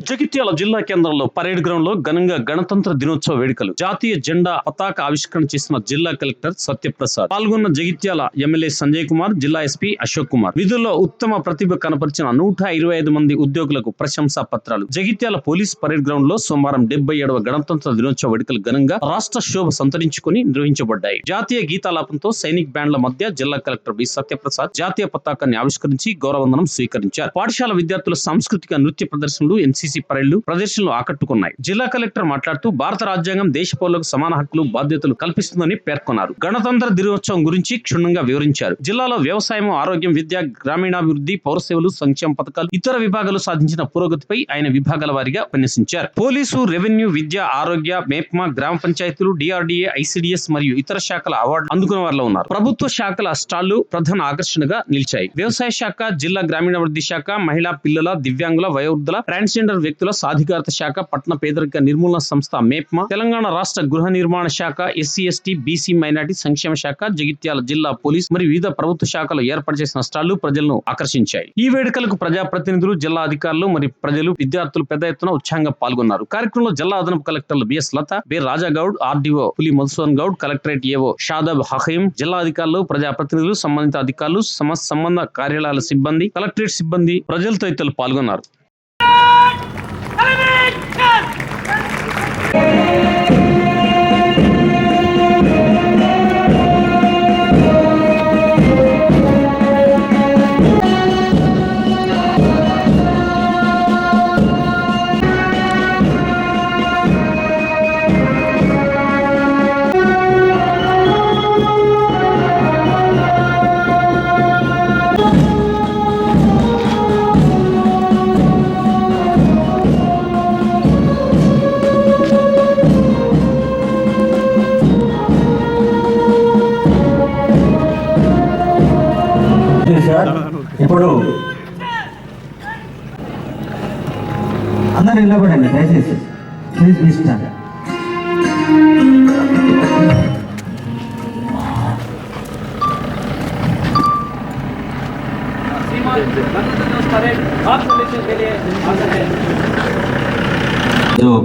జగిత్యాల జిల్లా కేంద్రంలో parade ground లో ఘనంగా గణతంత్ర దినోత్సవ వేడుకలు. జాతీయ జెండా పతాక ఆవిష్కరణ చేసిన జిల్లా కలెక్టర్ సత్యప్రసాద్. పాల్గొన్న జగిత్యాల ఎమ్మెల్యే సంజయ్ కుమార్, జిల్లా ఎస్పీ అశోక్ కుమార్. విధుల్లో ఉత్తమ ప్రతిభ కనపరిచిన 125 మంది ఉద్యోగులకు ప్రశంసా పత్రాలు. జగిత్యాల పోలీస్ పరేడ్ గ్రౌండ్ లో సోమవారం 77వ గణతంత్ర దినోత్సవ వేడుకలు ఘనంగా రాష్ట్ర శోభ సంతరించుకుని నిర్వహించబడ్డాయి. జాతీయ గీతాలాపంతో సైనిక్ బ్యాండ్ల మధ్య జిల్లా కలెక్టర్ బి సత్యప్రసాద్ జాతీయ పతాకాన్ని ఆవిష్కరించి గౌరవవందనం స్వీకరించారు. పాఠశాల విద్యార్థుల సాంస్కృతిక నృత్య ప్రదర్శనలు, ఎన్సీసీ పరేడ్లు ప్రదర్శనలు ఆకట్టుకున్నాయి. జిల్లా కలెక్టర్ మాట్లాడుతూ భారత రాజ్యాంగం దేశ పౌరులకు సమాన హక్కులు, బాధ్యతలు కల్పిస్తుందని పేర్కొన్నారు. గణతంత్ర దినోత్సవం గురించి క్షుణ్ణంగా వివరించారు. జిల్లాలో వ్యవసాయం, ఆరోగ్యం, విద్య, గ్రామీణాభివృద్ధి, పౌర సేవలు, సంక్షేమ పథకాలు, ఇతర విభాగాలు సాధించిన పురోగతిపై ఆయన విభాగాల వారీగా ఉపన్యసించారు. పోలీసు, రెవెన్యూ, విద్య, ఆరోగ్య, మేప్మా, గ్రామ పంచాయతీలు, డిఆర్డీఏ, ఐసిడిఎస్ మరియు ఇతర శాఖల అవార్డు అందుకున్న వారిలో ఉన్నారు. ప్రభుత్వ శాఖల స్టాళ్లు ప్రధాన ఆకర్షణగా నిలిచాయి. వ్యవసాయ శాఖ, జిల్లా గ్రామీణాభివృద్ధి శాఖ, మహిళా, పిల్లల, దివ్యాంగుల, వయోవృద్ధుల, ట్రాన్స్జెండర్ వ్యక్తుల సాధికారత శాఖ, పట్టణ పేదరిక నిర్మూలన సంస్థ మేప్మా, తెలంగాణ రాష్ట్ర గృహ నిర్మాణ శాఖ, ఎస్సీ ఎస్టీ బీసీ మైనార్టీ సంక్షేమ శాఖ, జగిత్యాల జిల్లా పోలీస్ మరియు వివిధ ప్రభుత్వ శాఖలు ఏర్పాటు చేసిన స్టాళ్లు ప్రజలను ఆకర్షించాయి. ఈ వేడుకలకు ప్రజాప్రతినిధులు, జిల్లా అధికారులు మరియు ప్రజలు, విద్యార్థులు పెద్ద ఎత్తున ఉత్సాహంగా పాల్గొన్నారు. కార్యక్రమంలో జిల్లా అదనపు కలెక్టర్లు బిఎస్ లత, బి రాజాగౌడ్, ఆర్డీఓ పులి మధుసూదన్ గౌడ్, కలెక్టరేట్ ఏవో షాదాబ్ హకీం, జిల్లా అధికారులు, ప్రజాప్రతినిధులు, సంబంధిత అధికారులు, సంబంధ కార్యాలయాల సిబ్బంది, కలెక్టరేట్ సిబ్బంది, ప్రజలు తదితరులు పాల్గొన్నారు. ఇప్పుడు అందరూ నిలబడండి దయచేసి. Please be stand.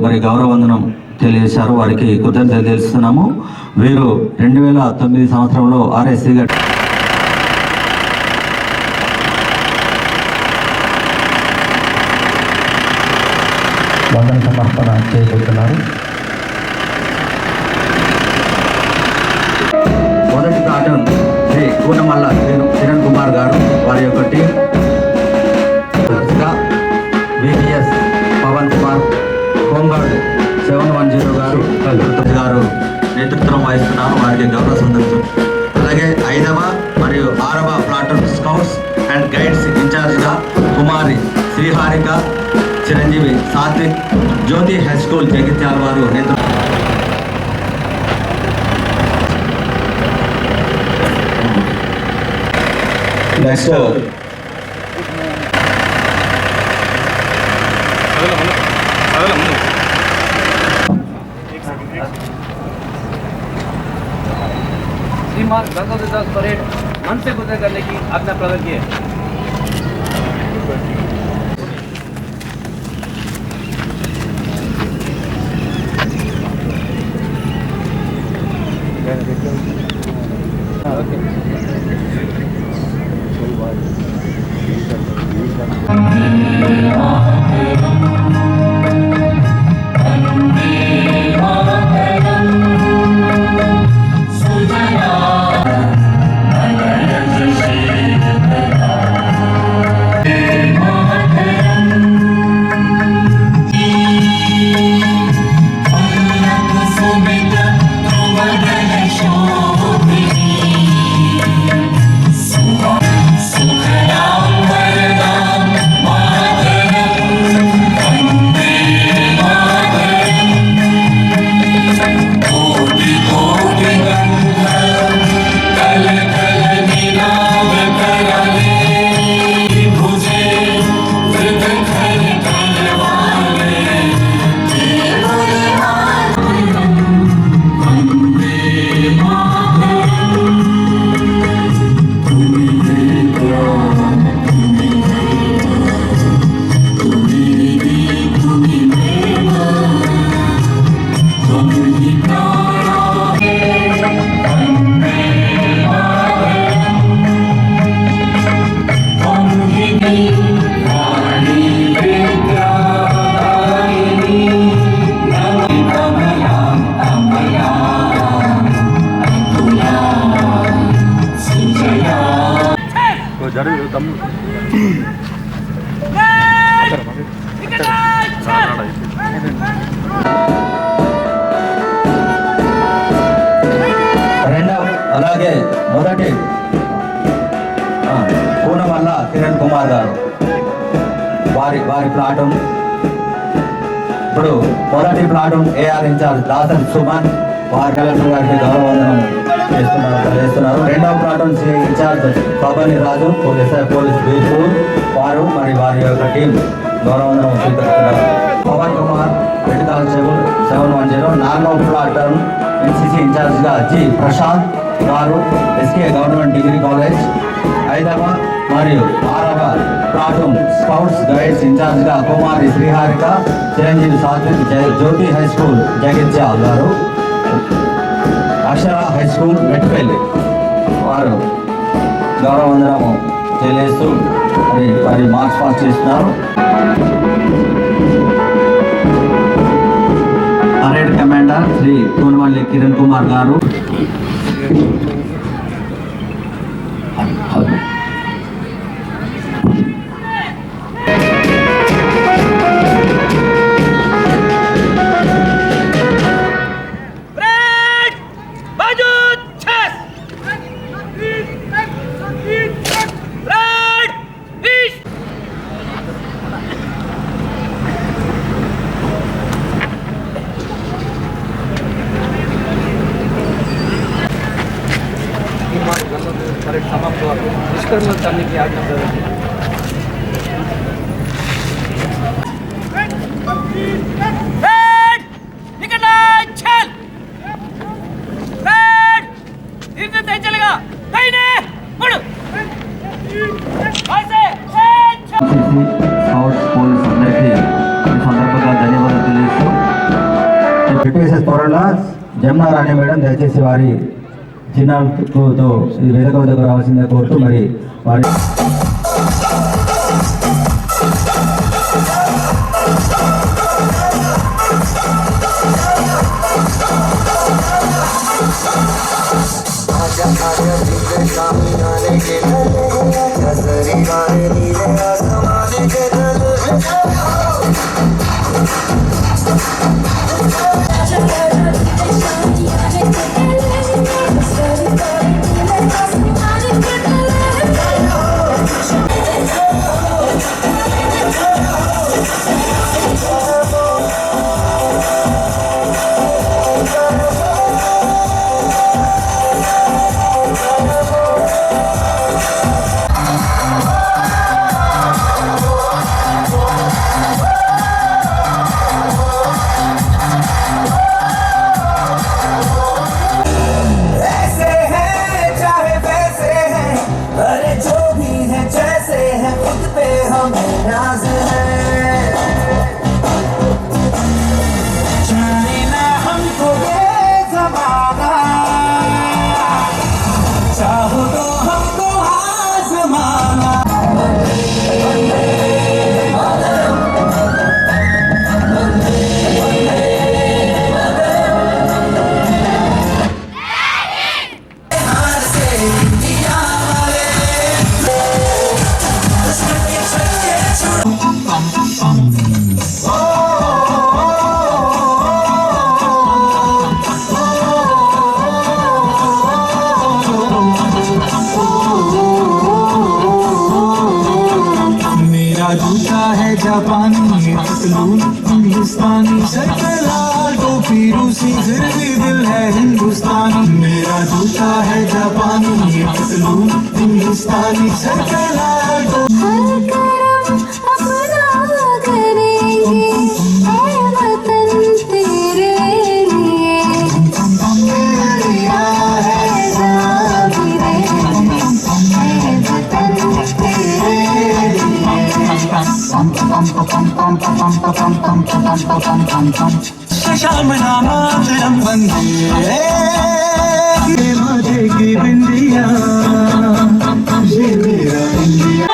మరి గౌరవవందనం తెలియజేశారు. వారికి కృతజ్ఞతలు తెలుస్తున్నాము. వీరు 2009 సంవత్సరంలో ఆర్ఎస్సీగా వందన సమర్పణ చేయబోతున్నారు. మొదటి ప్లాటూన్ శ్రీ కూనమల్ల కిరణ్ కుమార్ గారు, వారి యొక్క team VVS Pavan Kumar, home guard 710 గారు నేతృత్వం వహిస్తున్నారు. వారికి గౌరవ సందర్శనం. అలాగే 5వ మరియు 6వ ప్లాటూన్ స్కౌట్స్ అండ్ గైడ్స్ ఇన్ఛార్జిగా కుమారి శ్రీహారిక, చిరంజీవి, సాత్విక్, జ్యోతి హై స్కూల్ జగిత్యాల వారు నేతృత్వం. నెక్స్ట్ श्रीमान गणतंत्र दिवस परेड मन से गुजर करने की आज्ञा प्रदान की है। Hey! ప్లాటూన్. ఇప్పుడు మొదటి platoon AR incharge Dasari Suman వారి కలెక్టర్ గారికి గౌరవవందనం చేస్తున్నారు. రెండవ ప్లాటూన్ సిఐ ఇన్ఛార్జ్ బాబాని రాజు ఎస్ఐ పోలీస్ బీర్పూర్ వారు మరి వారి యొక్క టీం గౌరవవందనం స్వీకరిస్తున్నారు. Pavan Kumar head constable 710. నాలుగవ ప్లాటూన్ ఎన్సీసీ ఇన్ఛార్జ్గా G Prashanth garu SK government degree college. ఐదవ మరియు ఆరవ ప్లాటూన్ స్కౌట్స్ గైడ్స్ ఇన్ఛార్జ్గా కుమారి శ్రీహారిక చిరంజీవి సాత్విక్ జ్యోతి హై స్కూల్ జగిత్యాల గారు. అక్షర హై స్కూల్ మెట్పల్లి వారు గౌరవవందనము తెలియజేస్తూ మరి మార్క్స్ పాస్ చేస్తున్నారు. పరేడ్ కమాండర్ శ్రీ కోనవల్లి కిరణ్ కుమార్ గారు. परेड समाप्त हुआ निष्क्रमण करने की आज्ञा प्रदान की। పోలీస్ అందరికీ ఈ సందర్భంగా ధన్యవాదాలు తెలియజేస్తూ పిపిఎస్ఎస్ పౌరుల జమునా రాణి మేడం దయచేసి వారి చిన్నారులతో ఈ వేదిక వద్దకు రావాల్సిందే కోరుతూ మరి వారి जापानी हिंदुस्तानी सरकलाल टोपी रूसी फिर भी दिल है हिंदुस्तानी मेरा जूता है जापानी हिंदुस्तानी सरकलाल शामना मातरम वंदे मुझे की बिंदिया ये मेरा इंडिया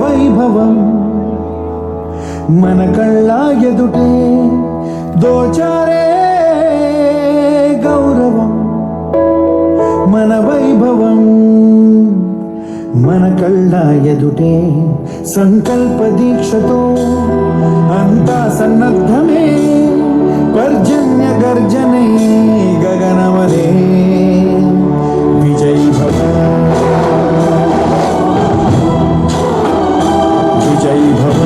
వైభవం మన కళ్ళ ఎదుటే దోచారే గౌరవం మన వైభవం మన కళ్ళ ఎదుటే సంకల్ప దీక్షతో అంతా సన్నద్ధమే పర్జన్య గర్జనే గగనమనే విజయ్ భవ విజయ్ భవ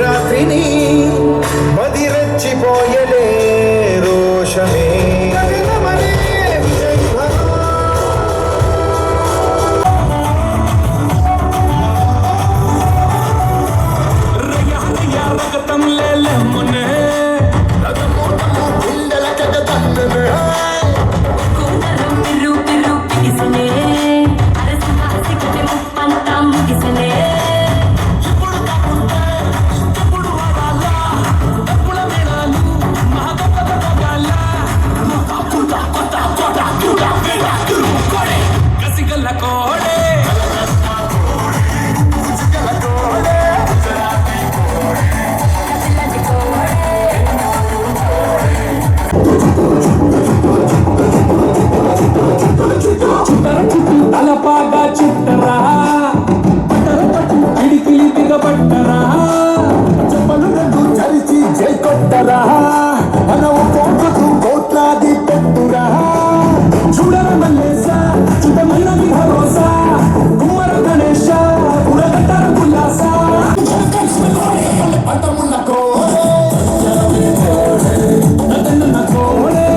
రాత్రిని మదిరచ్చిపోయలే రోషమే తలపాగా చుట్టరా పిడికిలి దిగబట్టరా చెప్పలు రెండు చరిచి జై కొట్టరా మనవు కోట్లకు కోట్లాది పెట్టురా చూడర మల్లేసా చుట్టమైనది భరోసా కుమ్మర గణేశ ఉడగట్టర ఉల్లాస పట్టమున్న కోడే నన్న కోడే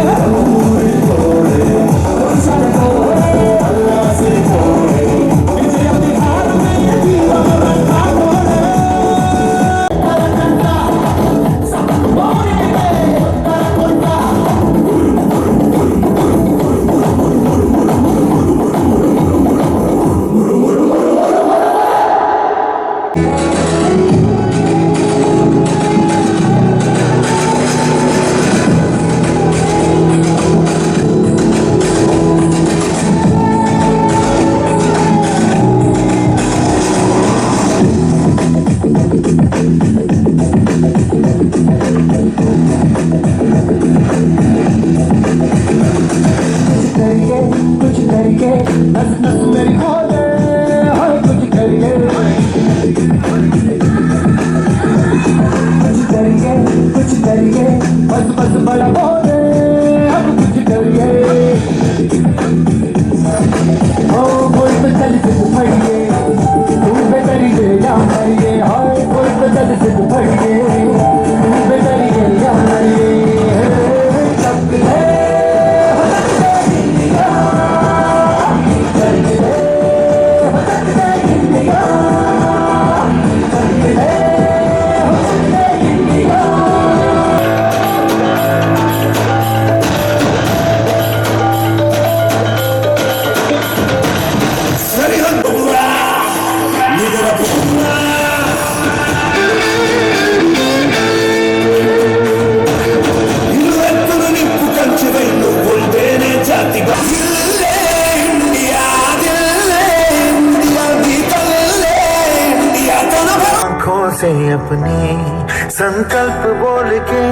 से अपने संकल्प बोल के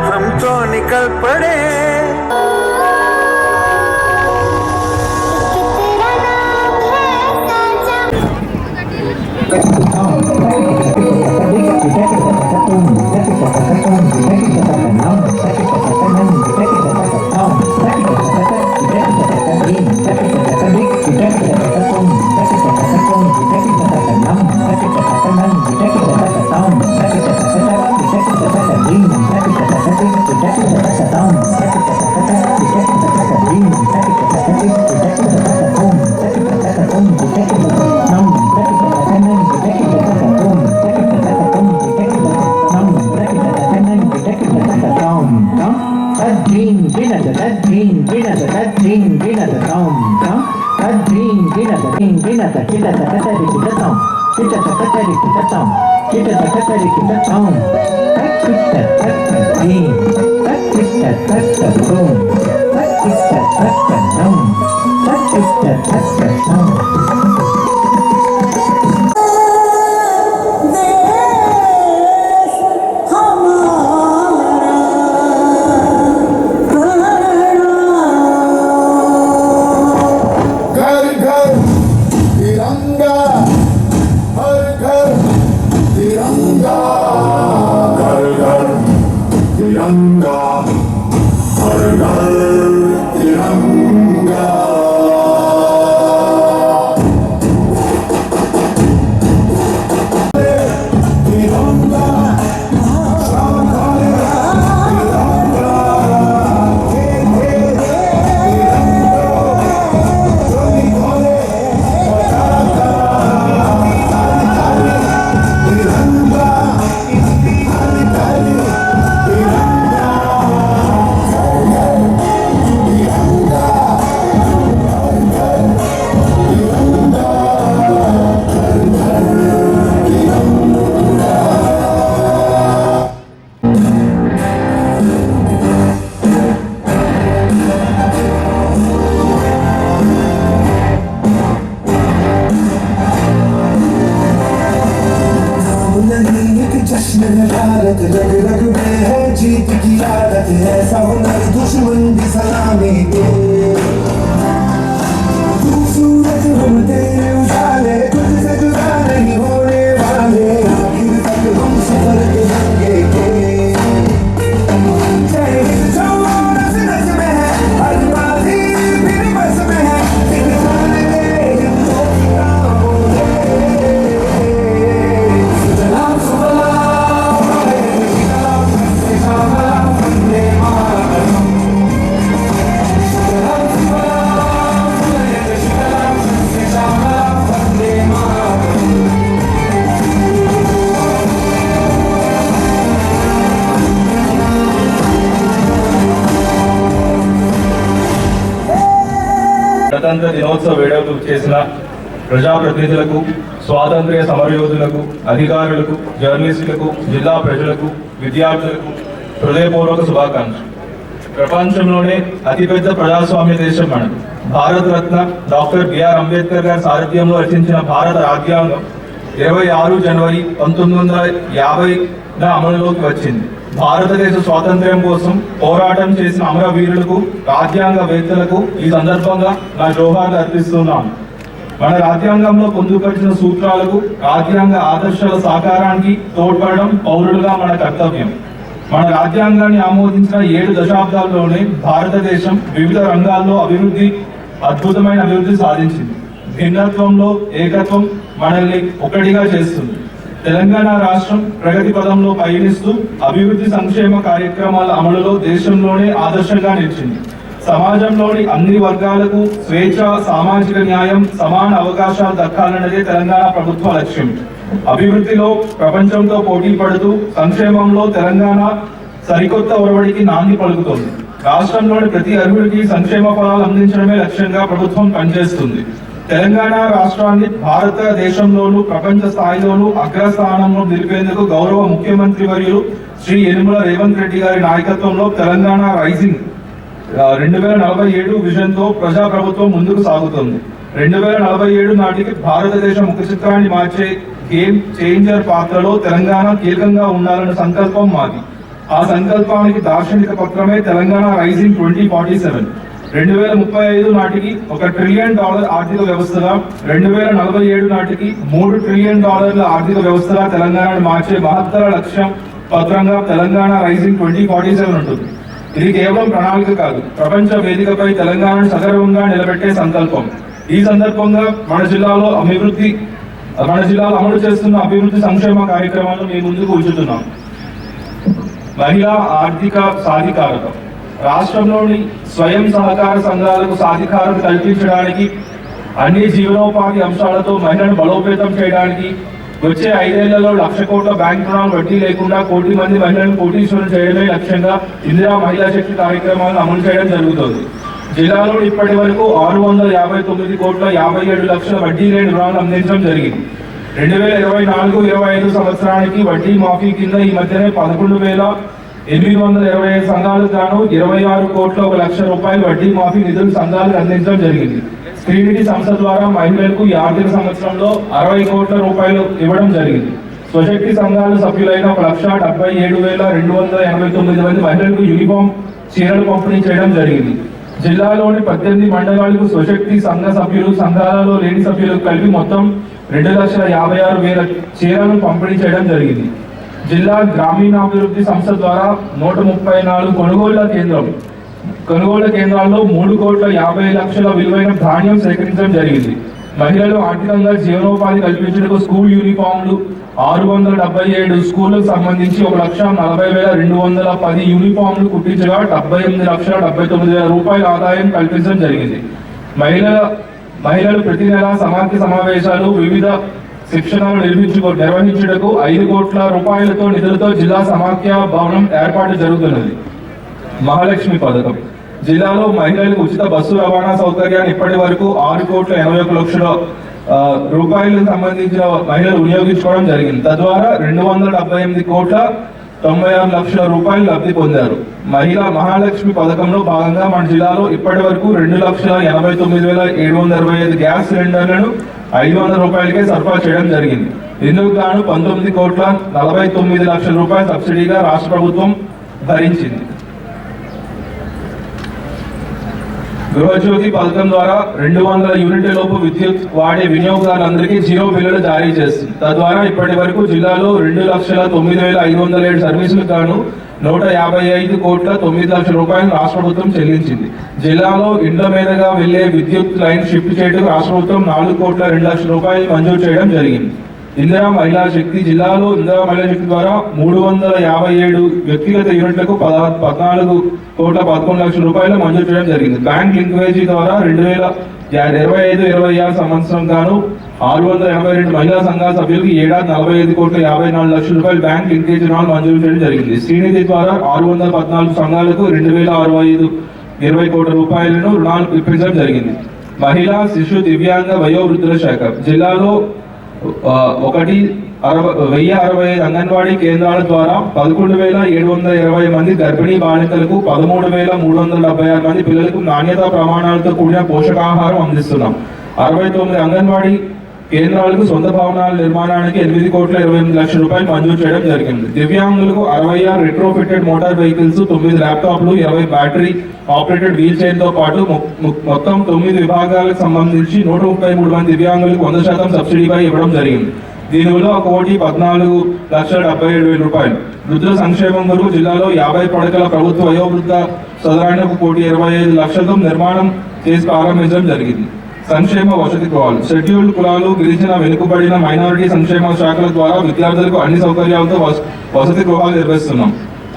हम तो निकल पड़े Down. dream, dinner, that dream, dinner, that dream, dinner, tom, tom, that dream, dinner, the killer, the cattery, the tom, kita the cattery, the tom, kita the cattery, the tom, that kita, that dream, that kita, that the boom, that kita, that the dum, that kita, that the tom. Bharat रग रग में है जीत की आदत है सावधान दुश्मन की सलामी दे तू सूरज हम तेरे उजाले तुझसे जुदा नहीं होने वाले आखिर तक हम सफर के जंगे के जय हिंद जवान नस नस में है हर बाजी फिर बस में है फिर जाने दे हिंदों की राहों सलाम सलाम గణతంత్ర దినోత్సవ వేడుకలు చేసిన ప్రజాప్రతినిధులకు, స్వాతంత్ర్య సమరయోధులకు, అధికారులకు, జర్నలిస్టులకు, జిల్లా ప్రజలకు, విద్యార్థులకు హృదయపూర్వక శుభాకాంక్షలు. ప్రపంచంలోనే అతిపెద్ద ప్రజాస్వామ్య దేశం మనది. భారత రత్న డాక్టర్ బిఆర్ అంబేద్కర్ గారి సారథ్యంలో రచించిన భారత రాజ్యాంగం 26 జనవరి 1950 అమలులోకి వచ్చింది. భారతదేశ స్వాతంత్ర్యం కోసం పోరాటం చేసిన అమరవీరులకు, రాజ్యాంగవేత్తలకు ఈ సందర్భంగా నా జోహార్లు అర్పిస్తున్నాను. మన రాజ్యాంగంలో పొందుపరిచిన సూత్రాలకు, రాజ్యాంగ ఆదర్శాల సాకారానికి తోడ్పడడం పౌరులుగా మన కర్తవ్యం. మన రాజ్యాంగాన్ని ఆమోదించిన 7 దశాబ్దాల్లోనే భారతదేశం వివిధ రంగాల్లో అద్భుతమైన అభివృద్ధి సాధించింది. భిన్నత్వంలో ఏకత్వం మనల్ని ఒకటిగా చేస్తుంది. తెలంగాణ రాష్ట్రం ప్రగతి పదంలో పయనిస్తూ అభివృద్ధి సంక్షేమ కార్యక్రమాల అమలులో దేశంలోనే ఆదర్శంగా నిలిచింది. సమాజంలోని అన్ని వర్గాలకు స్వేచ్ఛ, సామాజిక న్యాయం, సమాన అవకాశాలు దక్కాలన్నదే తెలంగాణ ప్రభుత్వ లక్ష్యం. అభివృద్ధిలో ప్రపంచంతో పోటీ పడుతూ సంక్షేమంలో తెలంగాణ సరికొత్త ఒరవడికి నాంది పలుకుతోంది. రాష్ట్రంలోని ప్రతి అర్హుడికి సంక్షేమ ఫలాలు అందించడమే లక్ష్యంగా ప్రభుత్వం పనిచేస్తుంది. తెలంగాణ రాష్ట్రాన్ని భారతదేశంలోనూ ప్రపంచ స్థాయిలోనూ అగ్రస్థానంలో నిలిపేందుకు గౌరవ ముఖ్యమంత్రి వర్యులు శ్రీ యనమల రేవంత్ రెడ్డి గారి నాయకత్వంలో తెలంగాణ రైజింగ్ 2047 విజన్తో ప్రజాప్రభుత్వం ముందుకు సాగుతుంది. 2047 నాటికి భారతదేశ ముఖ చిత్రాన్ని మార్చే గేమ్ చేంజర్ పాత్రలో తెలంగాణ కీలకంగా ఉండాలన్న సంకల్పం మాది. ఆ సంకల్పానికి దార్శనిక పత్రమే తెలంగాణ రైజింగ్ 2047. 2035 నాటికి $1 ట్రిలియన్ ఆర్థిక వ్యవస్థగా, 2047 నాటికి $3 ట్రిలియన్ ఆర్థిక వ్యవస్థగా తెలంగాణను మార్చే మహత్తర లక్ష్యం పత్రంగా తెలంగాణ రైజింగ్ 2047 ఉంటుంది. ఇది కేవలం ప్రణాళిక కాదు, ప్రపంచ వేదికపై తెలంగాణను సగర్వంగా నిలబెట్టే సంకల్పం. ఈ సందర్భంగా మన జిల్లాలో అమలు చేస్తున్న అభివృద్ధి సంక్షేమ కార్యక్రమాలను మీ ముందుకు ఉంచుతున్నాం. మహిళా ఆర్థిక సాధికారత. రాష్ట్రంలోని స్వయం సహకార సంఘాలకు సాధికారత కల్పించడానికి, అన్ని జీవనోపాధి అంశాలతో మహిళను బలోపేతం చేయడానికి వచ్చే 5 ఏళ్లలో 1,00,000 కోట్ల బ్యాంక్ రుణాలు వడ్డీ లేకుండా 1 కోటి మంది మహిళలను కోటీశ్వరులు చేయడమే లక్ష్యంగా ఇందిరా మహిళా శక్తి కార్యక్రమాలను అమలు చేయడం జరుగుతుంది. జిల్లాలో ఇప్పటి వరకు 659 కోట్ల 57 లక్షల వడ్డీ లేని రుణాలు అందించడం జరిగింది. 2024-25 సంవత్సరానికి వడ్డీ మాఫీ కింద ఈ మధ్యనే 11,825 సంఘాలకు గాను 26 కోట్ల 1 లక్ష రూపాయలు వడ్డీ మాఫీ నిధులు సంఘాలకు అందించడం జరిగింది. శ్రీనిధి సంస్థ ద్వారా మహిళలకు ఈ ఆర్థిక సంవత్సరంలో 60 కోట్ల రూపాయలు ఇవ్వడం జరిగింది. స్వశక్తి సంఘాల సభ్యులైన 1,77,289 మంది మహిళలకు యూనిఫామ్ చీరలు పంపిణీ చేయడం జరిగింది. జిల్లాలోని 18 మండలాలకు స్వశక్తి సంఘ సభ్యులు, సంఘాలలో లేని సభ్యులకు కలిపి మొత్తం 2,56,000 చీరలను పంపిణీ చేయడం జరిగింది. జిల్లా గ్రామీణాభివృద్ధి సంస్థ ద్వారా 134 కొనుగోళ్ల కేంద్రాల్లో 3 కోట్ల 50 లక్షల విలువైన ధాన్యం సేకరించడం జరిగింది. మహిళలు ఆర్థికంగా జీవనోపాధి కల్పించేందుకు స్కూల్ యూనిఫామ్లు 677 స్కూళ్లకు సంబంధించి 1,40,210 యూనిఫామ్లు కుట్టించగా 78,79,000 రూపాయల ఆదాయం కల్పించడం జరిగింది. మహిళలు ప్రతి నెల సమాఖ్య సమావేశాలు, వివిధ శిక్షణలు నిర్వహించుటకు 5 కోట్ల రూపాయలతో నిధులతో జిల్లా సమాఖ్య భవనం ఏర్పాటు జరుగుతున్నది. మహాలక్ష్మి పథకం జిల్లాలో మహిళలకు ఉచిత బస్సు రవాణా సౌకర్యాన్ని ఇప్పటి వరకు 6 కోట్ల 81 లక్షల రూపాయలకు సంబంధించిన మహిళలు వినియోగించుకోవడం జరిగింది. తద్వారా 278 కోట్ల 96 లక్షల రూపాయలు లబ్ధి పొందారు. మహాలక్ష్మి పథకంలో భాగంగా మన జిల్లాలో ఇప్పటి వరకు 2,89,725 గ్యాస్ సిలిండర్లను 500 రూపాయలకే సరఫరా చేయడం జరిగింది. ఇందుకు గాను 19 కోట్ల 49 లక్షల రూపాయల సబ్సిడీగా రాష్ట్ర ప్రభుత్వం భరించింది. గృహజ్యోతి పథకం ద్వారా 200 యూనిట్ల లోపు విద్యుత్ వాడే వినియోగదారులందరికీ 0 బిల్లులు జారీ చేస్తుంది. తద్వారా ఇప్పటి వరకు జిల్లాలో 2,09,507 సర్వీసులకు గాను 155 కోట్ల 9 లక్షల రూపాయలు రాష్ట్ర ప్రభుత్వం చెల్లించింది. జిల్లాలో ఇండ్ల మీదుగా వెళ్లే విద్యుత్ లైన్ షిఫ్ట్ చేయడం రాష్ట్ర ప్రభుత్వం 4 కోట్ల 2 లక్షల రూపాయలు మంజూరు చేయడం జరిగింది. ఇందిరా మహిళా శక్తి జిల్లాలో ఇందిరా మహిళా శక్తి ద్వారా 357 వ్యక్తిగత యూనిట్లకు 14 కోట్ల 11 లక్షల రూపాయలు మంజూరు చేయడం జరిగింది. బ్యాంక్ లింకేజీ ద్వారా 2025-26 సంవత్సరం గాను 682 మహిళా సంఘాల సభ్యులకు ఏడాది 45 కోట్ల 54 లక్షల రూపాయలు బ్యాంక్ లింకేజీ రుణాలు మంజూరు చేయడం జరిగింది. శ్రీనిధి ద్వారా 614 సంఘాలకు 2,620 కోట్ల రూపాయలను రుణాలు ఇప్పించడం జరిగింది. మహిళా, శిశు, దివ్యాంగ, వయోవృద్ధుల శాఖ జిల్లాలో 1,065 అంగన్వాడీ కేంద్రాల ద్వారా 11,720 మంది గర్భిణీ బాలికలకు 13,376 మంది పిల్లలకు నాణ్యతా ప్రమాణాలతో కూడిన పోషకాహారం అందిస్తున్నాం. 69 అంగన్వాడీ కేంద్రాలకు సొంత భవనాల నిర్మాణానికి 8 కోట్ల 28 లక్షల రూపాయలు మంజూరు చేయడం జరిగింది. దివ్యాంగులకు 66 రెట్రోఫిటెడ్ మోటార్ వెహికల్స్, 9 ల్యాప్టాప్లు, 20 బ్యాటరీ ఆపరేటెడ్ వీల్ చైర్ తో పాటు మొత్తం 9 విభాగాలకు సంబంధించి 133 మంది దివ్యాంగులకు 100% సబ్సిడీపై ఇవ్వడం జరిగింది. దీని విలువ 1,14,77,000 రూపాయలు. వృద్ధుల సంక్షేమం కొరకు జిల్లాలో 50 పడకల ప్రభుత్వ వయోవృద్ధ సదనాన్ని 1,25 లక్షలతో నిర్మాణం చేసి ప్రారంభించడం జరిగింది. సంక్షేమ వసతి గృహాలు షెడ్యూల్డ్ కులాలు, గిరిజన, వెనుకబడిన మైనారిటీ సంక్షేమ శాఖల ద్వారా విద్యార్థులకు అన్ని సౌకర్యాలతో వసతి గృహాలు నిర్వహిస్తున్నాం.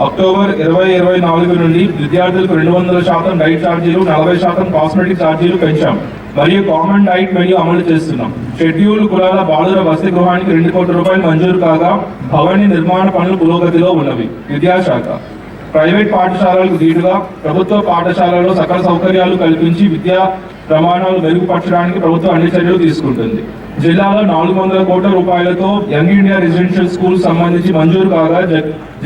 అక్టోబర్ 2024 నుండి విద్యార్థులకు 200% డైట్ ఛార్జీలు, 40% కాస్మెటిక్ ఛార్జీలు పెంచాం మరియు కామన్ డైట్ మెన్యూ అమలు చేస్తున్నాం. షెడ్యూల్డ్ కులాల బాలుర వసతి గృహానికి 2 కోట్ల రూపాయలు మంజూరు కాగా భవని నిర్మాణ పనులు పురోగతిలో ఉన్నవి. విద్యాశాఖ ప్రైవేట్ పాఠశాలలకు దీటుగా ప్రభుత్వ పాఠశాలలో సకల సౌకర్యాలు కల్పించి విద్యా ప్రమాణాలు మెరుగుపరచడానికి ప్రభుత్వం అన్ని చర్యలు తీసుకుంటుంది. జిల్లాలో 400 కోట్ల రూపాయలతో యంగ్ ఇండియా రెసిడెన్షియల్ స్కూల్ సంబంధించి మంజూరు కాగా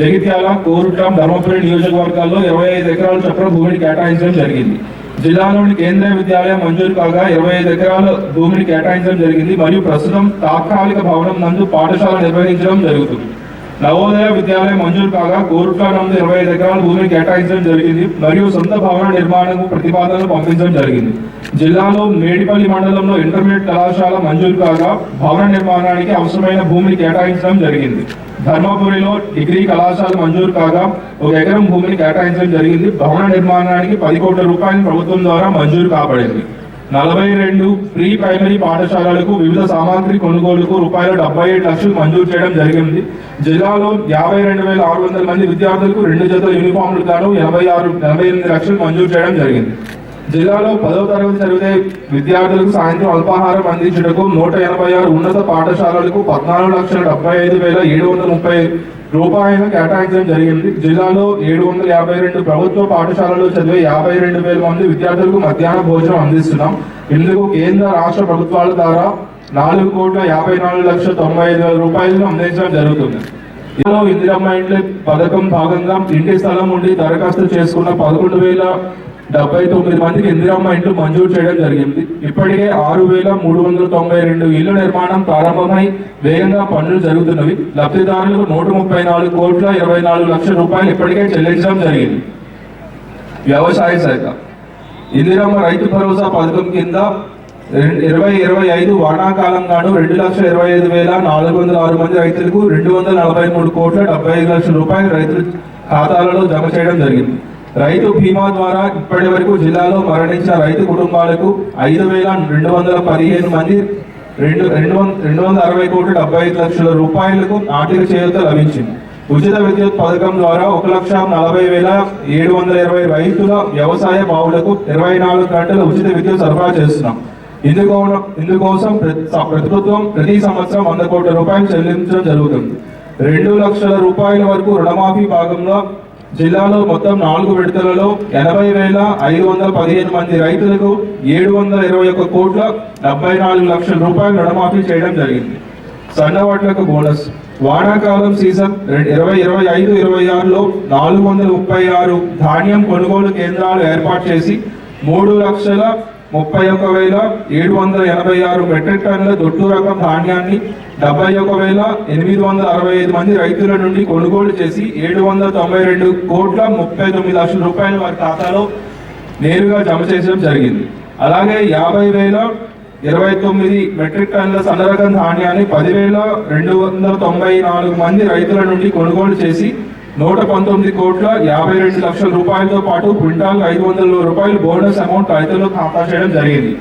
జగిత్యాల, కోరుట్లం, ధర్మపురి నియోజకవర్గాల్లో 25 ఎకరాల చొప్పున భూమిని కేటాయించడం జరిగింది. జిల్లాలోని కేంద్రీయ విద్యాలయం మంజూరు కాగా 25 ఎకరాల భూమిని కేటాయించడం జరిగింది మరియు ప్రస్తుతం తాత్కాలిక భవనం నందు పాఠశాల నిర్వహించడం జరుగుతుంది. నవోదయ విద్యాలయం మంజూరు కాగా కోరుట్ల నందు 25 ఎకరాల భూమిని కేటాయించడం జరిగింది మరియు సొంత భవన నిర్మాణం ప్రతిపాదనలు పంపించడం జరిగింది. జిల్లాలో మేడిపల్లి మండలంలో ఇంటర్మీడియట్ కళాశాల మంజూరు కాగా భవన నిర్మాణానికి అవసరమైన భూమిని కేటాయించడం జరిగింది. ధర్మపురిలో డిగ్రీ కళాశాల మంజూరు కాగా 1 ఎకరం భూమిని కేటాయించడం జరిగింది. భవన నిర్మాణానికి 10 కోట్ల రూపాయలు ప్రభుత్వం ద్వారా మంజూరు కాబడింది. 42 ప్రీ ప్రైమరీ పాఠశాలలకు వివిధ సామాగ్రి కొనుగోలుకు ₹77 లక్షలు మంజూరు చేయడం జరిగింది. జిల్లాలో 52,600 మంది విద్యార్థులకు 2 జతల యూనిఫామ్లు గాను 88 లక్షలు మంజూరు చేయడం జరిగింది. జిల్లాలో 10వ తరగతి చదివే విద్యార్థులకు సాయంత్రం అల్పాహారం అందించుటకు 186 ఉన్నత పాఠశాలలకు 14,75,730 రూపాయలు కేటాయించడం జరిగింది. జిల్లాలో 752 ప్రభుత్వ పాఠశాలలో చదివే 52,000 మంది విద్యార్థులకు మధ్యాహ్న భోజనం అందిస్తున్నాం. ఇందుకు కేంద్ర రాష్ట్ర ప్రభుత్వాల ద్వారా 4,54,95,000 రూపాయలను అందించడం జరుగుతుంది. ఇందులో ఇందిరమ్మ ఇండ్ల పథకం భాగంగా ఇంటి స్థలం ఉండి దరఖాస్తు చేసుకున్న 11,079 మందికి ఇందిరమ్మ ఇండ్లు మంజూరు చేయడం జరిగింది. ఇప్పటికే 6,392 ఇళ్ల నిర్మాణం ప్రారంభమై వేగంగా పనులు జరుగుతున్నవి. లబ్ధిదారులకు 134,24,00,000 రూపాయలు ఇప్పటికే చెల్లించడం జరిగింది. వ్యవసాయ శాఖ ఇందిరమ్మ రైతు భరోసా పథకం కింద 2025 వానాకాలం గాను 2,25,406 మంది రైతులకు 243,75,00,000 రూపాయలు రైతుల ఖాతాలలో జమ చేయడం జరిగింది. రైతు బీమా ద్వారా ఇప్పటి వరకు జిల్లాలో మరణించిన రైతు కుటుంబాలకు 5,215 మంది 260,75,00,000 రూపాయలకు ఆర్థిక చేయూత లభించింది. ఉచిత విద్యుత్ పథకం ద్వారా 1,40,720 రైతుల వ్యవసాయ బావులకు 24 గంటల ఉచిత విద్యుత్ సరఫరా చేస్తున్నాం. ఇందుకోసం ప్రభుత్వం ప్రతి సంవత్సరం 100 కోట్ల రూపాయలు చెల్లించడం జరుగుతుంది. 2 లక్షల రూపాయల వరకు రుణమాఫీ భాగంలో జిల్లాలో మొత్తం 4 విడతలలో 80,515 మంది రైతులకు 721,74,00,000 రూపాయలు రుణమాఫీ చేయడం జరిగింది. సన్నవడ్లకు బోనస్ వానాకాలం సీజన్ 2025-26లో 436 ధాన్యం కొనుగోలు కేంద్రాలు ఏర్పాటు చేసి 3,31,786 మెట్రిక్ టన్నుల దొడ్డు రకం ధాన్యాన్ని 71,865 మంది రైతుల నుండి కొనుగోలు చేసి 792,39,00,000 రూపాయల వారి ఖాతాలో నేరుగా జమ చేయడం జరిగింది. అలాగే 50,029 మెట్రిక్ టన్నుల సన్నరకం ధాన్యాన్ని 10,294 మంది రైతుల నుండి కొనుగోలు చేసి 119,52,00,000 రూపాయలతో పాటు క్వింటాల్ 500 రూపాయలు బోనస్ అమౌంట్ రైతులకు ఖాతా చేయడం జరిగింది.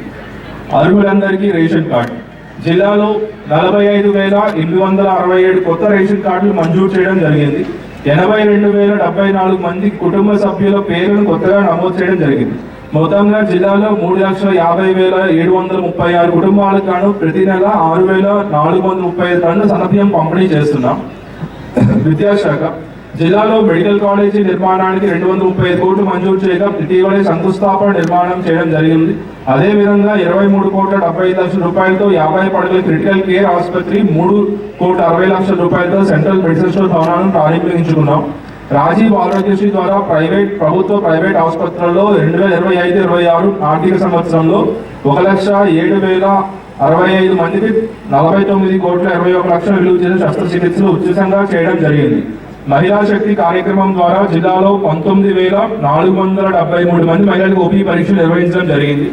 అర్హులందరికీ రేషన్ కార్డు జిల్లాలో 45,867 కొత్త రేషన్ కార్డులు మంజూరు చేయడం జరిగింది. 82,074 మంది కుటుంబ సభ్యుల పేర్లను కొత్తగా నమోదు చేయడం జరిగింది. మొత్తంగా జిల్లాలో 3,50,736 కుటుంబాలకు గాను ప్రతి నెల 6,435 టన్నుల సన్నబియ్యం పంపిణీ చేస్తున్నాం. విద్యాశాఖ జిల్లాలో మెడికల్ కాలేజీ నిర్మాణానికి 235 కోట్లు మంజూరు చేయగా ఇటీవలే శంకుస్థాపన నిర్మాణం చేయడం జరిగింది. అదేవిధంగా 23,75,00,000 రూపాయలతో 50 పడకల క్రిటికల్ కేర్ ఆసుపత్రి, 3,60,00,000 రూపాయలతో సెంట్రల్ మెడిసిన్ స్టోర్ భవనాలను ప్రారంభించుకున్నాం. రాజీవ్ ఆరోగ్యశ్రీ ద్వారా ప్రభుత్వ ప్రైవేట్ ఆసుపత్రుల్లో 2025-26 ఆర్థిక సంవత్సరంలో 1,07,065 మందికి 49,21,00,000 విలువ చేసిన శస్త్రచికిత్సలు ఉచితంగా చేయడం జరిగింది. మహిళా శక్తి కార్యక్రమం ద్వారా జిల్లాలో 19,473 మంది మహిళలకు ఓపీ పరీక్షలు నిర్వహించడం జరిగింది.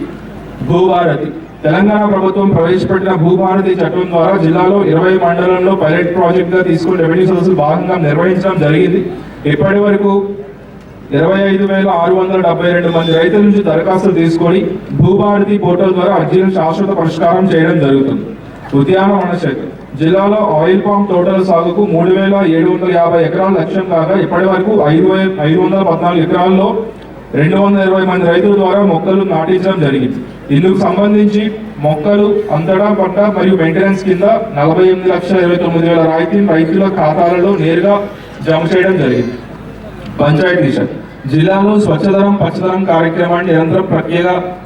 భూభారతి తెలంగాణ ప్రభుత్వం ప్రవేశపెట్టిన భూభారతి చట్టం ద్వారా జిల్లాలో 20 మండలంలో పైలట్ ప్రాజెక్ట్ గా తీసుకుని రెవెన్యూ సదస్సులు భాగంగా నిర్వహించడం జరిగింది. ఇప్పటి వరకు 25,672 మంది రైతుల నుంచి దరఖాస్తులు తీసుకొని భూభారతి పోర్టల్ ద్వారా అర్జీలను శాశ్వత పరిష్కారం చేయడం జరుగుతుంది. ఉద్యానవన శాఖ జిల్లాలో ఆయిల్ పామ్ తోటల సాగుకు 3,750 ఎకరాల లక్ష్యం కాగా ఇప్పటి వరకు 514 ఎకరాల్లో 220 మంది రైతుల ద్వారా మొక్కలు నాటించడం జరిగింది. ఇందుకు సంబంధించి మొక్కలు అంతటా పంట మరియు మెయింటెనెన్స్ కింద 48,29,000 రాయితీని రైతుల ఖాతాలలో నేరుగా జమ చేయడం జరిగింది. పంచాయతీ శాఖ జిల్లాలో స్వచ్ఛదనం పచ్చదనం కార్యక్రమాన్ని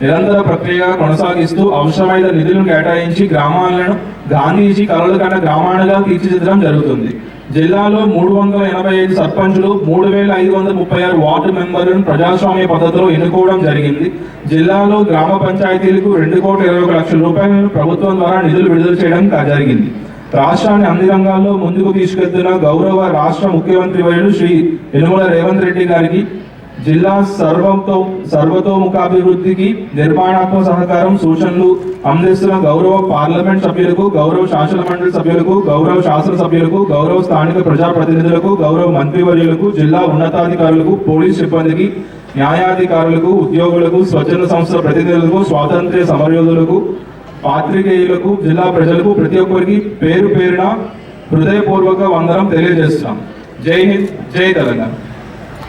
నిరంతర ప్రక్రియగా కొనసాగిస్తూ అవసరమైన నిధులను కేటాయించి గ్రామాలను గాంధీజీ కలలు కన్నా గ్రామాలుగా తీర్చిదిద్దడం జరుగుతుంది. జిల్లాలో 385 సర్పంచులు, 3,536 వార్డు మెంబర్లను ప్రజాస్వామ్య పద్ధతిలో ఎన్నుకోవడం జరిగింది. జిల్లాలో గ్రామ పంచాయతీలకు 2,21,00,000 రూపాయలను ప్రభుత్వం ద్వారా నిధులు విడుదల చేయడం జరిగింది. రాష్ట్రాన్ని అన్ని రంగాల్లో ముందుకు తీసుకెళ్తున్న గౌరవ రాష్ట్ర ముఖ్యమంత్రి వర్యులు శ్రీ యనమల రేవంత్ రెడ్డి గారికి జిల్లా సర్వతోముఖాభివృద్ధికి నిర్మాణాత్మక సహకారం సూచనలు అందిస్తున్న గౌరవ పార్లమెంట్ సభ్యులకు, గౌరవ శాసన మండలి సభ్యులకు, గౌరవ శాసన సభ్యులకు, గౌరవ స్థానిక ప్రజాప్రతినిధులకు, గౌరవ మంత్రివర్యులకు, జిల్లా ఉన్నతాధికారులకు, పోలీస్ సిబ్బందికి, న్యాయాధికారులకు, ఉద్యోగులకు, స్వచ్ఛంద సంస్థల ప్రతినిధులకు, స్వాతంత్ర్య సమరయోధులకు, పాత్రికేయులకు, జిల్లా ప్రజలకు ప్రతి ఒక్కరికి పేరు పేరున హృదయపూర్వక వందనం తెలియజేస్తున్నాం. జై హింద్, జై తెలంగాణ.